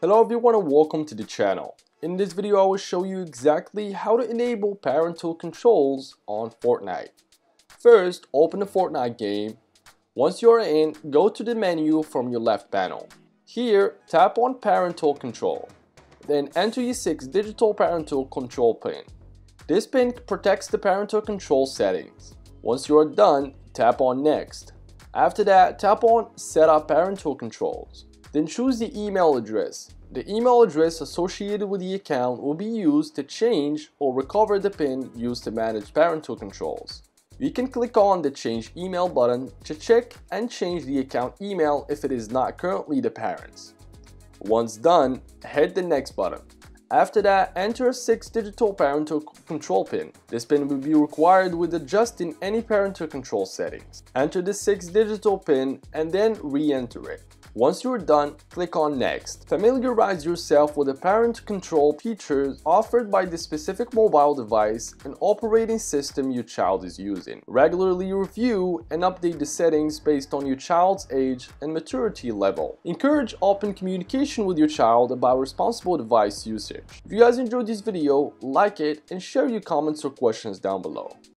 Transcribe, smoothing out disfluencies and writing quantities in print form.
Hello everyone and welcome to the channel. In this video I will show you exactly how to enable parental controls on Fortnite. First, open the Fortnite game. Once you are in, go to the menu from your left panel. Here, tap on Parental Control. Then enter your 6-digit parental control pin. This pin protects the parental control settings. Once you are done, tap on Next. After that, tap on Set up parental controls. Then choose the email address. The email address associated with the account will be used to change or recover the PIN used to manage parental controls. You can click on the Change Email button to check and change the account email if it is not currently the parent's. Once done, hit the Next button. After that, enter a 6-digit parental control PIN. This PIN will be required with adjusting any parental control settings. Enter the 6-digit PIN and then re-enter it. Once you are done, click on Next. Familiarize yourself with the parent control features offered by the specific mobile device and operating system your child is using. Regularly review and update the settings based on your child's age and maturity level. Encourage open communication with your child about responsible device usage. If you guys enjoyed this video, like it and share your comments or questions down below.